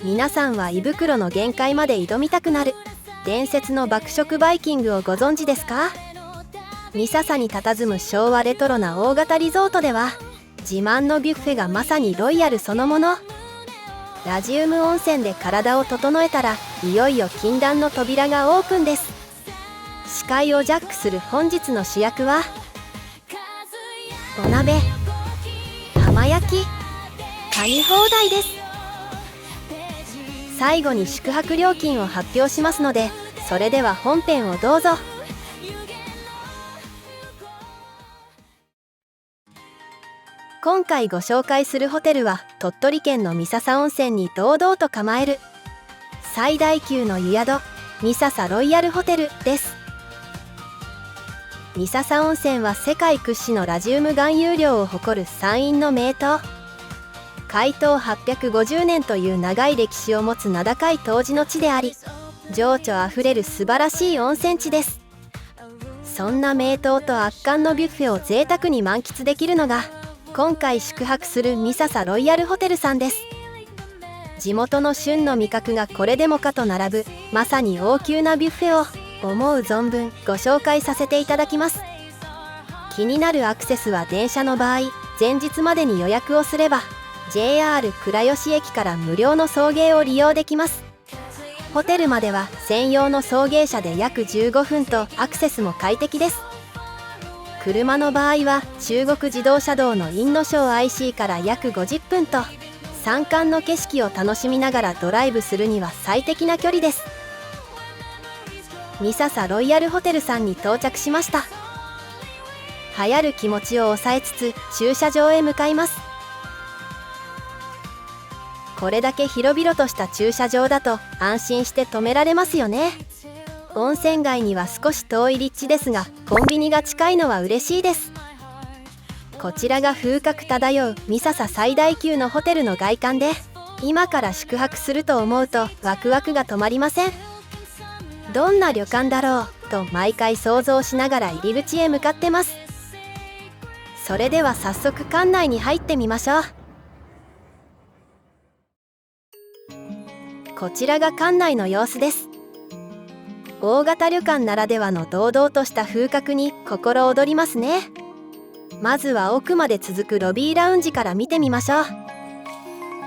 皆さんは胃袋の限界まで挑みたくなる伝説の爆食バイキングをご存知ですか？三笹に佇む昭和レトロな大型リゾートでは、自慢のビュッフェがまさにロイヤルそのもの。ラジウム温泉で体を整えたら、いよいよ禁断の扉がオープンです。視界をジャックする本日の主役は、お鍋、浜焼き、カニ放題です。最後に宿泊料金を発表しますので、それでは本編をどうぞ。今回ご紹介するホテルは、鳥取県の三笹温泉に堂々と構える最大級の湯宿、三笹ロイヤルホテルです。三笹温泉は世界屈指のラジウム含有量を誇る山陰の名湯。開湯850年という長い歴史を持つ名高い湯治の地であり、情緒あふれる素晴らしい温泉地です。そんな名湯と圧巻のビュッフェを贅沢に満喫できるのが、今回宿泊する三笹ロイヤルホテルさんです。地元の旬の味覚がこれでもかと並ぶ、まさに王宮なビュッフェを思う存分ご紹介させていただきます。気になるアクセスは、電車の場合前日までに予約をすれば JR 倉吉駅から無料の送迎を利用できます。ホテルまでは専用の送迎車で約15分とアクセスも快適です。車の場合は中国自動車道の因島 IC から約50分と、山間の景色を楽しみながらドライブするには最適な距離です。三笹ロイヤルホテルさんに到着しました。流行る気持ちを抑えつつ駐車場へ向かいます。これだけ広々とした駐車場だと安心して止められますよね。温泉街には少し遠い立地ですが、コンビニが近いのは嬉しいです。こちらが風格漂う三笹最大級のホテルの外観で、今から宿泊すると思うとワクワクが止まりません。どんな旅館だろうと毎回想像しながら入り口へ向かってます。それでは早速館内に入ってみましょう。こちらが館内の様子です。大型旅館ならではの堂々とした風格に心躍りますね。まずは奥まで続くロビーラウンジから見てみましょう。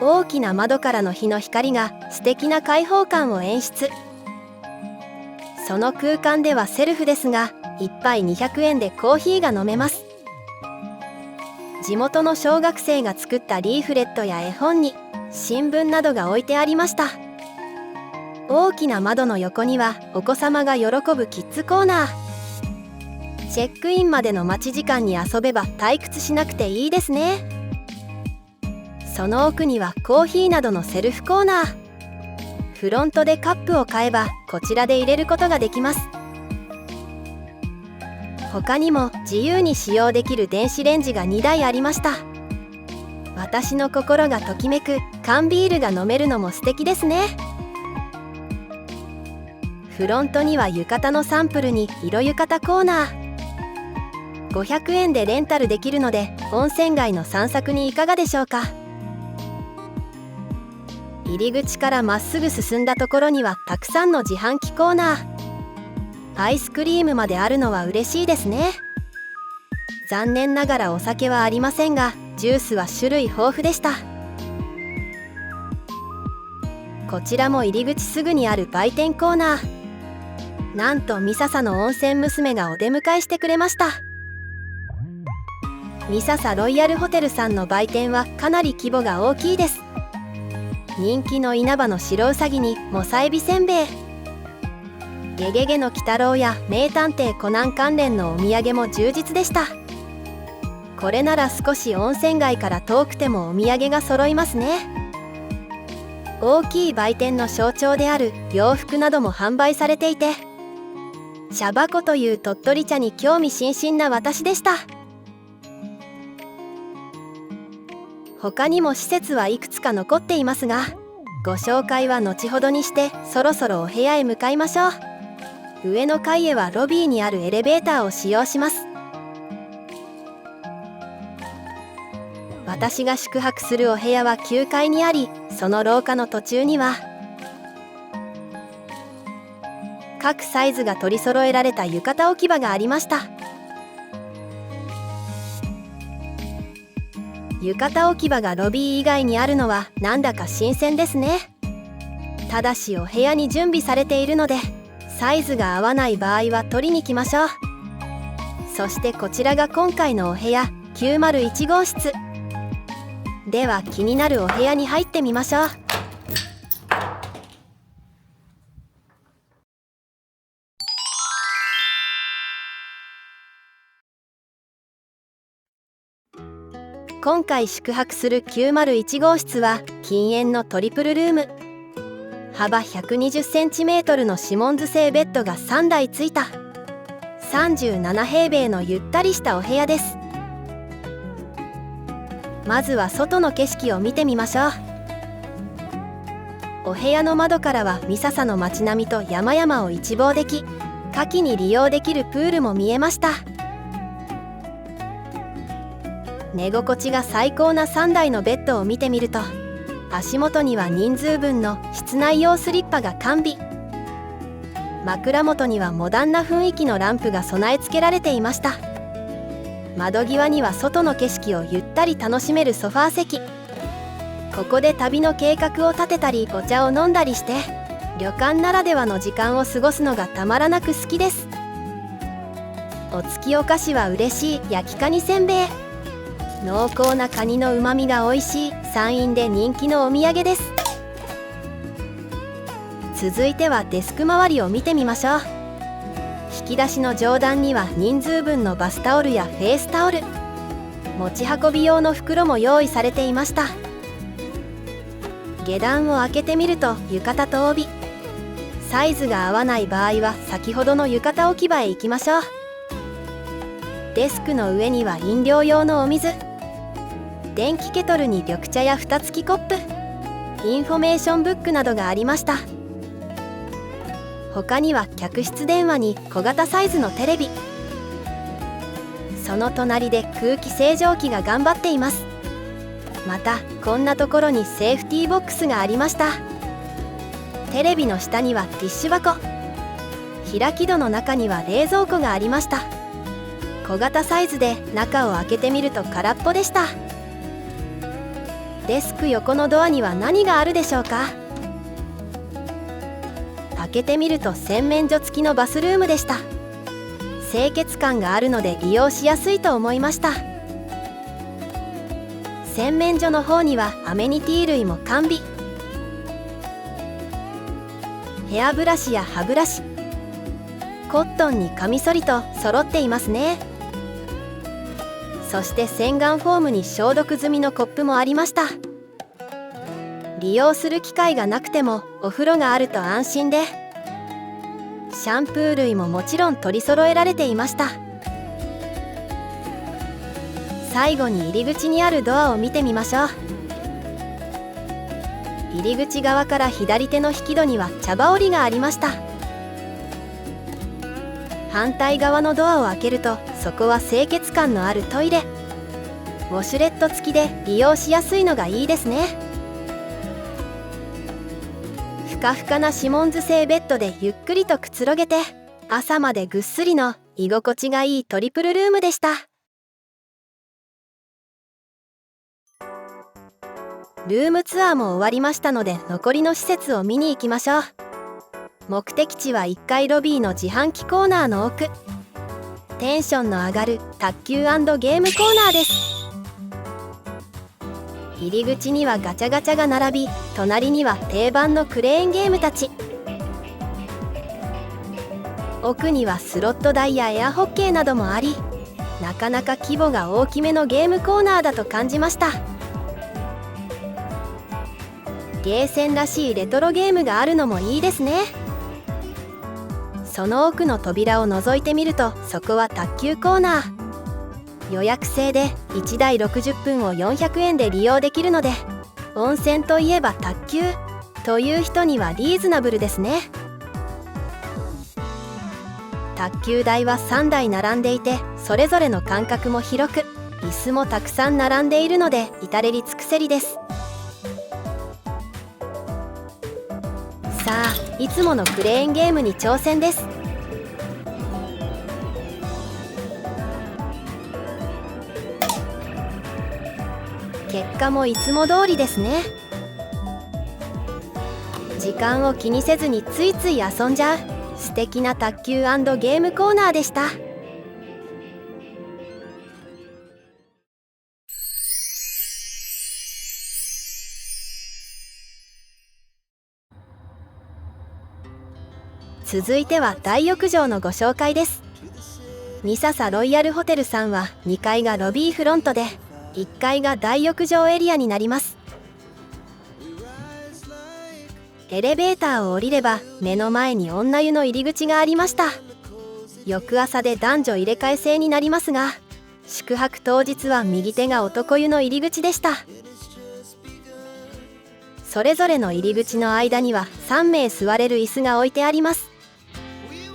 大きな窓からの日の光が素敵な開放感を演出。その空間ではセルフですが、1杯200円でコーヒーが飲めます。地元の小学生が作ったリーフレットや絵本に新聞などが置いてありました。大きな窓の横にはお子様が喜ぶキッズコーナー。チェックインまでの待ち時間に遊べば退屈しなくていいですね。その奥にはコーヒーなどのセルフコーナー。フロントでカップを買えばこちらで入れることができます。他にも自由に使用できる電子レンジが2台ありました。私の心がときめく缶ビールが飲めるのも素敵ですね。フロントには浴衣のサンプルに色浴衣コーナー。500円でレンタルできるので、温泉街の散策にいかがでしょうか。入り口からまっすぐ進んだところにはたくさんの自販機コーナー。アイスクリームまであるのは嬉しいですね。残念ながらお酒はありませんが、ジュースは種類豊富でした。こちらも入り口すぐにある売店コーナー。なんと三笹の温泉娘がお出迎えしてくれました。三笹ロイヤルホテルさんの売店はかなり規模が大きいです。人気の稲葉の白うさぎにもさえびせんべい、ゲゲゲの鬼太郎や名探偵コナン関連のお土産も充実でした。これなら少し温泉街から遠くてもお土産が揃いますね。大きい売店の象徴である洋服なども販売されていて、茶箱という鳥取茶に興味津々な私でした。他にも施設はいくつか残っていますが、ご紹介は後ほどにして、そろそろお部屋へ向かいましょう。上の階へはロビーにあるエレベーターを使用します。私が宿泊するお部屋は9階にあり、その廊下の途中には各サイズが取り揃えられた浴衣置き場がありました。浴衣置き場がロビー以外にあるのはなんだか新鮮ですね。ただしお部屋に準備されているので、サイズが合わない場合は取りに来ましょう。そしてこちらが今回のお部屋901号室では、気になるお部屋に入ってみましょう。今回宿泊する901号室は禁煙のトリプルルーム。幅120センチメートルのシモンズ製ベッドが3台ついた37平米のゆったりしたお部屋です。まずは外の景色を見てみましょう。お部屋の窓からは三笹の街並みと山々を一望でき、夏季に利用できるプールも見えました。寝心地が最高な3台のベッドを見てみると、足元には人数分の室内用スリッパが完備。枕元にはモダンな雰囲気のランプが備え付けられていました。窓際には外の景色をゆったり楽しめるソファー席。ここで旅の計画を立てたりお茶を飲んだりして、旅館ならではの時間を過ごすのがたまらなく好きです。お付きお菓子は嬉しい焼きカニせんべい。濃厚なカニのうまみが美味しい山陰で人気のお土産です。続いてはデスク周りを見てみましょう。引き出しの上段には人数分のバスタオルやフェイスタオル、持ち運び用の袋も用意されていました。下段を開けてみると浴衣と帯。サイズが合わない場合は先ほどの浴衣置き場へ行きましょう。デスクの上には飲料用のお水、電気ケトルに緑茶や蓋付きコップ、インフォメーションブックなどがありました。他には客室電話に小型サイズのテレビ、その隣で空気清浄機が頑張っています。またこんなところにセーフティーボックスがありました。テレビの下にはティッシュ箱、開き戸の中には冷蔵庫がありました。小型サイズで中を開けてみると空っぽでした。デスク横のドアには何があるでしょうか。開けてみると洗面所付きのバスルームでした。清潔感があるので利用しやすいと思いました。洗面所の方にはアメニティ類も完備。ヘアブラシや歯ブラシ、コットンにカミソリと揃っていますね。そして洗顔フォームに消毒済みのコップもありました。利用する機会がなくてもお風呂があると安心で、シャンプー類ももちろん取り揃えられていました。最後に入り口にあるドアを見てみましょう。入り口側から左手の引き戸には茶葉折りがありました。反対側のドアを開けると、そこは清潔感のあるトイレ。ウォシュレット付きで利用しやすいのがいいですね。ふかふかなシモンズ製ベッドでゆっくりとくつろげて、朝までぐっすりの居心地がいいトリプルルームでした。ルームツアーも終わりましたので、残りの施設を見に行きましょう。目的地は1階ロビーの自販機コーナーの奥。テンションの上がる卓球&ゲームコーナーです。入り口にはガチャガチャが並び、隣には定番のクレーンゲームたち。奥にはスロット台やエアホッケーなどもあり、なかなか規模が大きめのゲームコーナーだと感じました。ゲーセンらしいレトロゲームがあるのもいいですね。その奥の扉を覗いてみると、そこは卓球コーナー。予約制で1台60分を400円で利用できるので、温泉といえば卓球という人にはリーズナブルですね。卓球台は3台並んでいて、それぞれの間隔も広く、椅子もたくさん並んでいるので至れり尽くせりです。さあ、いつものクレーンゲームに挑戦です。結果もいつも通りですね。時間を気にせずについつい遊んじゃう素敵な卓球&ゲームコーナーでした。続いては大浴場のご紹介です。ミササロイヤルホテルさんは2階がロビーフロントで1階が大浴場エリアになります。エレベーターを降りれば目の前に女湯の入り口がありました。翌朝で男女入れ替え制になりますが、宿泊当日は右手が男湯の入り口でした。それぞれの入り口の間には3名座れる椅子が置いてあります。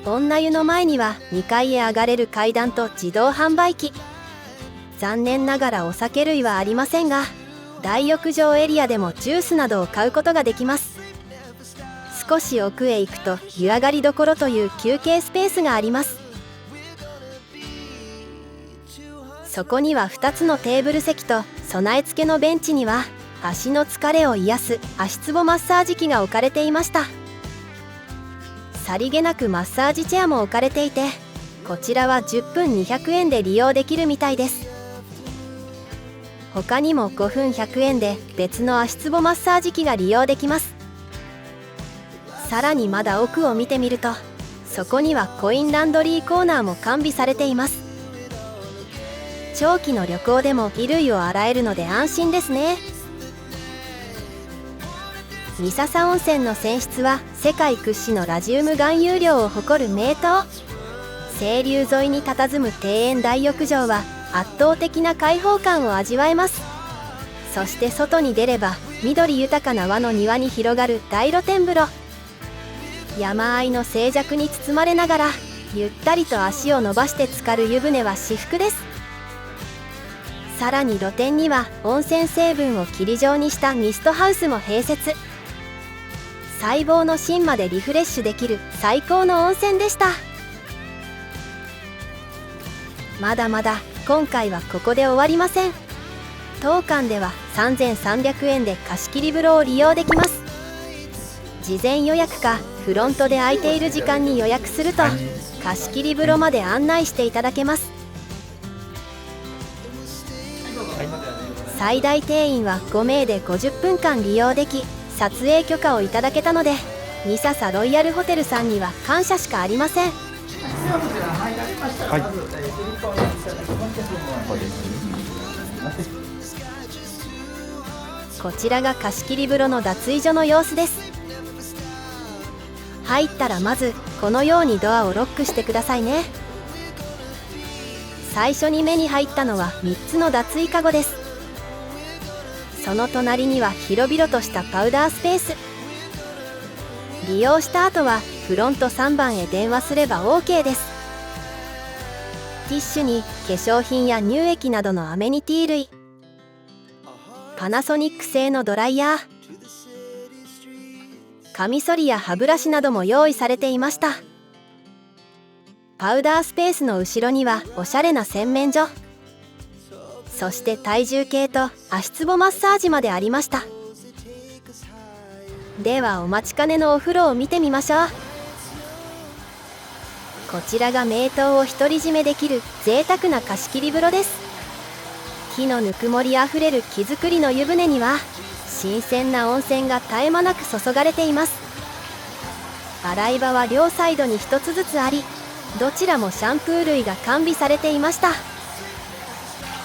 女湯の前には2階へ上がれる階段と自動販売機。残念ながらお酒類はありませんが、大浴場エリアでもジュースなどを買うことができます。少し奥へ行くと湯上がりどころという休憩スペースがあります。そこには2つのテーブル席と備え付けのベンチには足の疲れを癒す足つぼマッサージ機が置かれていました。さりげなくマッサージチェアも置かれていて、こちらは10分200円で利用できるみたいです。他にも5分100円で別の足つぼマッサージ機が利用できます。さらにまだ奥を見てみると、そこにはコインランドリーコーナーも完備されています。長期の旅行でも衣類を洗えるので安心ですね。三笹温泉の泉質は世界屈指のラジウム含有量を誇る名湯。清流沿いに佇む庭園大浴場は圧倒的な開放感を味わえます。そして外に出れば緑豊かな和の庭に広がる大露天風呂。山あいの静寂に包まれながらゆったりと足を伸ばして浸かる湯船は至福です。さらに露天には温泉成分を霧状にしたミストハウスも併設。細胞の芯までリフレッシュできる最高の温泉でした。まだまだ今回はここで終わりません。当館では3300円で貸し切り風呂を利用できます。事前予約かフロントで空いている時間に予約すると貸し切り風呂まで案内していただけます。最大定員は5名で50分間利用でき、撮影許可をいただけたのでミササロイヤルホテルさんには感謝しかありません。こちらが貸し切り風呂の脱衣所の様子です。入ったらまずこのようにドアをロックしてくださいね。最初に目に入ったのは3つの脱衣かごです。その隣には広々としたパウダースペース。利用した後はフロント3番へ電話すれば OK です。ティッシュに化粧品や乳液などのアメニティ類、パナソニック製のドライヤー、カミソリや歯ブラシなども用意されていました。パウダースペースの後ろにはおしゃれな洗面所、そして体重計と足つぼマッサージまでありました。ではお待ちかねのお風呂を見てみましょう。こちらが名湯を独り占めできる贅沢な貸し切り風呂です。木のぬくもりあふれる木造りの湯船には新鮮な温泉が絶え間なく注がれています。洗い場は両サイドに1つずつあり、どちらもシャンプー類が完備されていました。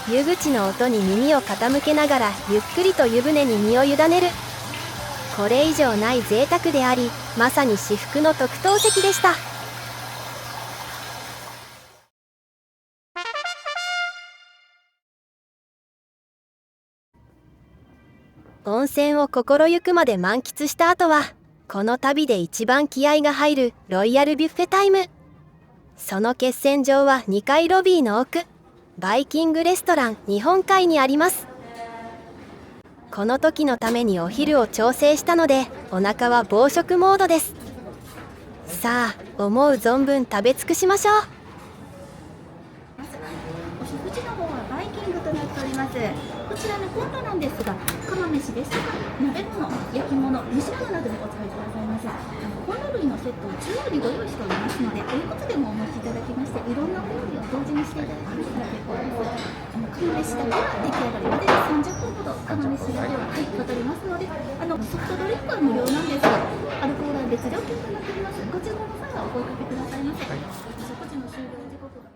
湯口の音に耳を傾けながらゆっくりと湯船に身を委ねる。これ以上ない贅沢であり、まさに至福の特等席でした。温泉を心ゆくまで満喫した後は、この旅で一番気合が入るロイヤルビュッフェタイム。その決戦場は2階ロビーの奥。バイキングレストラン日本海にあります。この時のためにお昼を調整したので、お腹は暴食モードです。さあ、思う存分食べ尽くしましょう。お食事の方はバイキングとなっております。こちらのコンロなんですが、釜飯ですとか鍋物、焼き物、蒸し物などにお使いくださいます。コンロ類のセットを中央にご用意しておりますので、おいうことでもお持ちいただきまして、いろんなお料理を同時にしていただきますので結構です。釜飯だけは出来上がりまで30分ほど釜飯だけはかかりますので、ソフトドリンクは無料なんですが、アルコールは別料金となっております。ご注文の際はお声かけくださいませ。食事の終了時刻が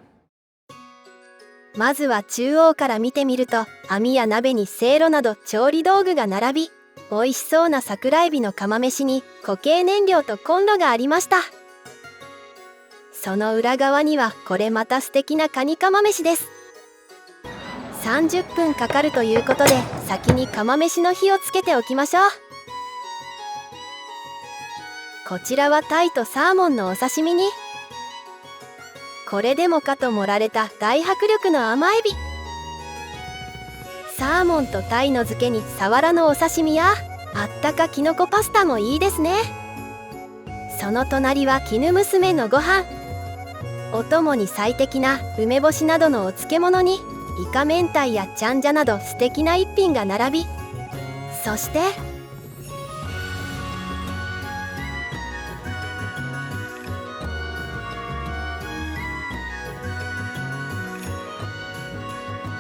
まずは中央から見てみると、網や鍋にせいろなど調理道具が並び、美味しそうな桜エビの釜飯に固形燃料とコンロがありました。その裏側にはこれまた素敵なカニ釜飯です。30分かかるということで、先に釜飯の火をつけておきましょう。こちらはタイとサーモンのお刺身に、これでもかと盛られた大迫力の甘エビ。サーモンとタイの漬けにサワラのお刺身やあったかきのこパスタもいいですね。その隣は絹娘のご飯。お供に最適な梅干しなどのお漬物にイカ明太やちゃんじゃなど素敵な一品が並び、そして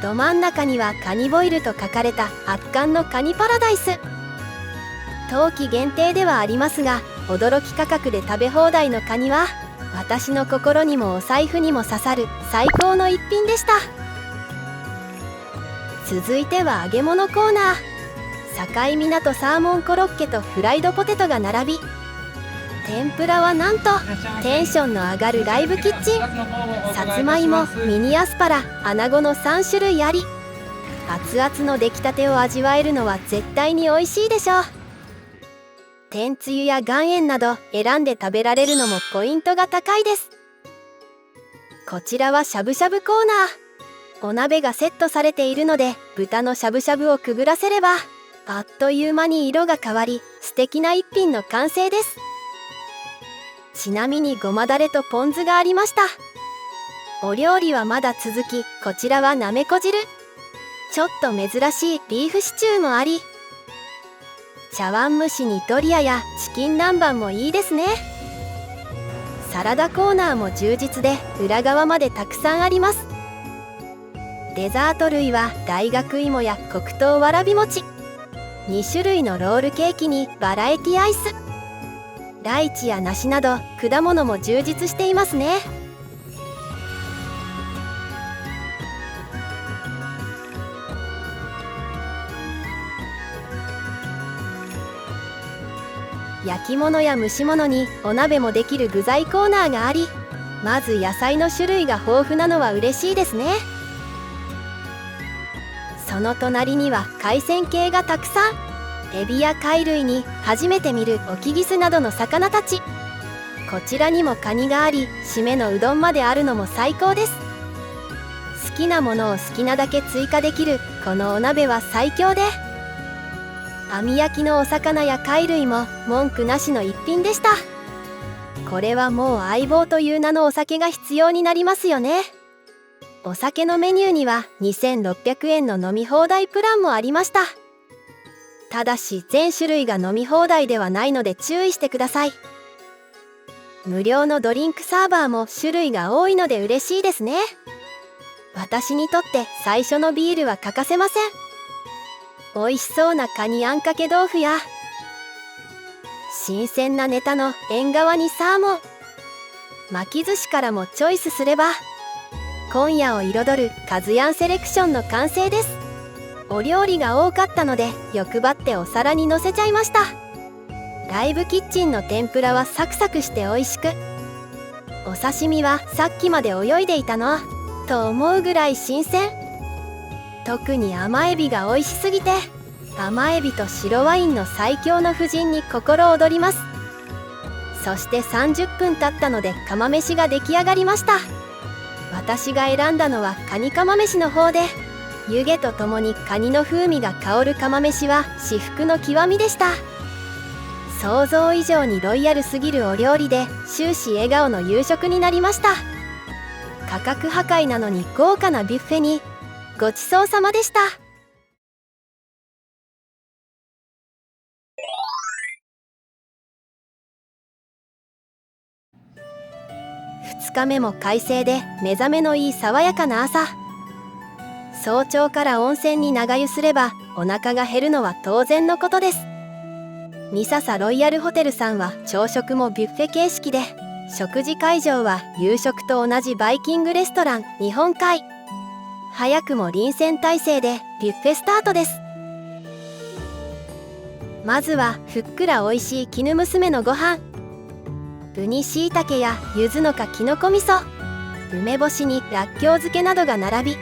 ど真ん中にはカニボイルと書かれた圧巻のカニパラダイス。冬季限定ではありますが、驚き価格で食べ放題のカニは私の心にもお財布にも刺さる最高の一品でした。続いては揚げ物コーナー。境港サーモンコロッケとフライドポテトが並び、天ぷらはなんとテンションの上がるライブキッチン。さつまいも、ミニアスパラ、穴子の3種類あり、熱々の出来たてを味わえるのは絶対に美味しいでしょう。天つゆや岩塩など選んで食べられるのもポイントが高いです。こちらはしゃぶしゃぶコーナー。お鍋がセットされているので、豚のしゃぶしゃぶをくぐらせればあっという間に色が変わり、素敵な一品の完成です。ちなみにごまだれとポン酢がありました。お料理はまだ続き、こちらはなめこ汁。ちょっと珍しいビーフシチューもあり、茶碗蒸しにドリアやチキン南蛮もいいですね。サラダコーナーも充実で、裏側までたくさんあります。デザート類は大学芋や黒糖わらび餅、2種類のロールケーキにバラエティアイス、ライチや梨など果物も充実していますね。焼き物や蒸し物にお鍋もできる具材コーナーがあり、まず野菜の種類が豊富なのは嬉しいですね。その隣には海鮮系がたくさん。エビや貝類に初めて見るオキギスなどの魚たち。こちらにもカニがあり、締めのうどんまであるのも最高です。好きなものを好きなだけ追加できるこのお鍋は最強で、網焼きのお魚や貝類も文句なしの一品でした。これはもう相棒という名のお酒が必要になりますよね。お酒のメニューには2600円の飲み放題プランもありました。ただし全種類が飲み放題ではないので注意してください。無料のドリンクサーバーも種類が多いので嬉しいですね。私にとって最初のビールは欠かせません。美味しそうなカニあんかけ豆腐や新鮮なネタの縁側にサーモン、巻き寿司からもチョイスすれば今夜を彩るカズヤンセレクションの完成です。お料理が多かったので欲張ってお皿にのせちゃいました。ライブキッチンの天ぷらはサクサクして美味しく、お刺身はさっきまで泳いでいたのと思うぐらい新鮮。特に甘エビが美味しすぎて、甘エビと白ワインの最強の布陣に心躍ります。そして30分経ったので釜飯が出来上がりました。私が選んだのはカニ釜飯の方で、湯気とともにカニの風味が香る釜飯は至福の極みでした。想像以上にロイヤルすぎるお料理で終始笑顔の夕食になりました。価格破壊なのに豪華なビュッフェにごちそうさまでした。2日目も快晴で目覚めのいい爽やかな朝。早朝から温泉に長湯すればお腹が減るのは当然のことです。ミササロイヤルホテルさんは朝食もビュッフェ形式で、食事会場は夕食と同じバイキングレストラン日本海。早くも臨戦態勢でビュッフェスタートです。まずはふっくらおいしい絹娘のご飯。ウニしいたけや柚子のかきのこ味噌、梅干しにらっきょう漬けなどが並び、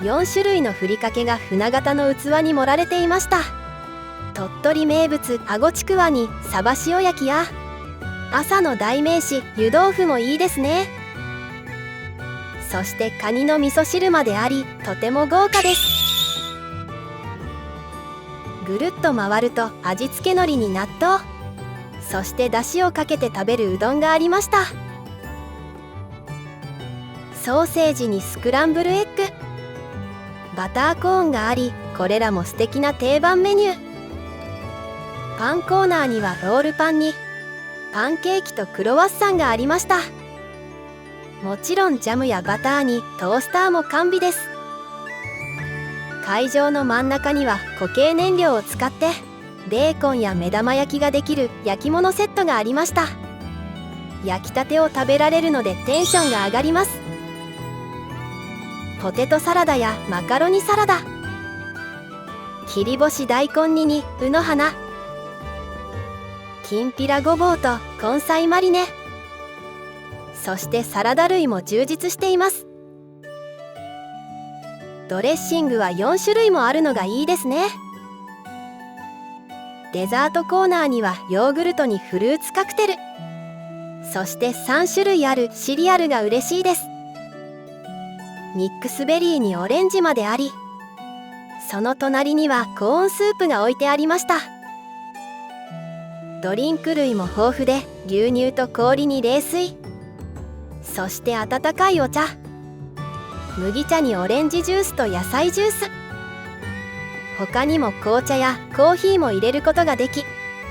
4種類のふりかけが船形の器に盛られていました。鳥取名物あごちくわにサバ塩焼きや、朝の代名詞湯豆腐もいいですね。そしてカニの味噌汁まであり、とても豪華です。ぐるっと回ると味付け海苔に納豆、そしてだしをかけて食べるうどんがありました。ソーセージにスクランブルエッグ、バターコーンがあり、これらも素敵な定番メニュー。パンコーナーにはロールパンにパンケーキとクロワッサンがありました。もちろんジャムやバターにトースターも完備です。会場の真ん中には固形燃料を使ってベーコンや目玉焼きができる焼き物セットがありました。焼きたてを食べられるのでテンションが上がります。ポテトサラダやマカロニサラダ、切り干し大根煮に卯の花、きんぴらごぼうと根菜マリネ、そしてサラダ類も充実しています。ドレッシングは4種類もあるのがいいですね。デザートコーナーにはヨーグルトにフルーツカクテル、そして3種類あるシリアルが嬉しいです。ミックスベリーにオレンジまであり、その隣にはコーンスープが置いてありました。ドリンク類も豊富で牛乳と氷に冷水、そして温かいお茶、麦茶にオレンジジュースと野菜ジュース、他にも紅茶やコーヒーも入れることができ、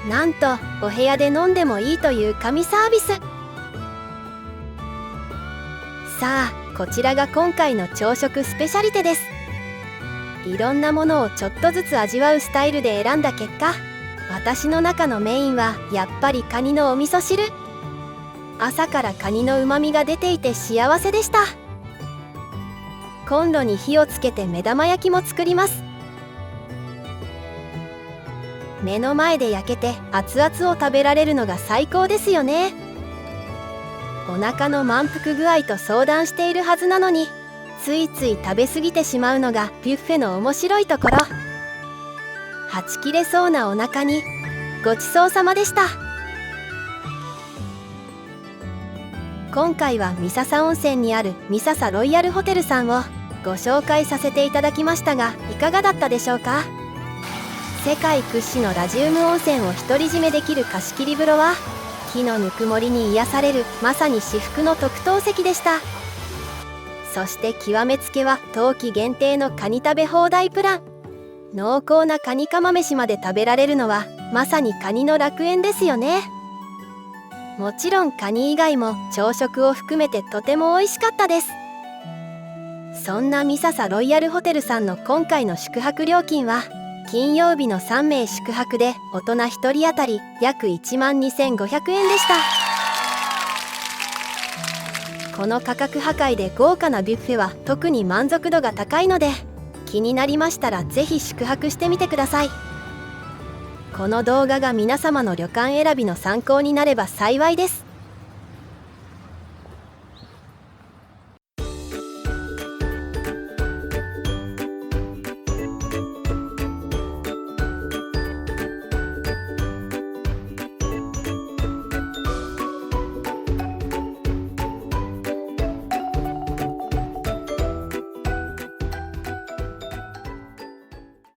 なんとお部屋で飲んでもいいという神サービス。さあ、こちらが今回の朝食スペシャリテです。いろんなものをちょっとずつ味わうスタイルで選んだ結果、私の中のメインはやっぱりカニのお味噌汁。朝からカニのうまみが出ていて幸せでした。コンロに火をつけて目玉焼きも作ります。目の前で焼けて熱々を食べられるのが最高ですよね。お腹の満腹具合と相談しているはずなのに、ついつい食べ過ぎてしまうのがビュッフェの面白いところ。はち切れそうなお腹にごちそうさまでした。今回は三笹温泉にある三笹ロイヤルホテルさんをご紹介させていただきましたが、いかがだったでしょうか。世界屈指のラジウム温泉を独り占めできる貸し切り風呂は、木のぬくもりに癒されるまさに至福の特等席でした。そして極めつけは冬季限定のカニ食べ放題プラン。濃厚なカニカマ飯まで食べられるのはまさにカニの楽園ですよね。もちろんカニ以外も朝食を含めてとても美味しかったです。そんな三笹ロイヤルホテルさんの今回の宿泊料金は、金曜日の3名宿泊で大人1人当たり約12,500円でした。この価格破壊で豪華なビュッフェは特に満足度が高いので、気になりましたらぜひ宿泊してみてください。この動画が皆様の旅館選びの参考になれば幸いです。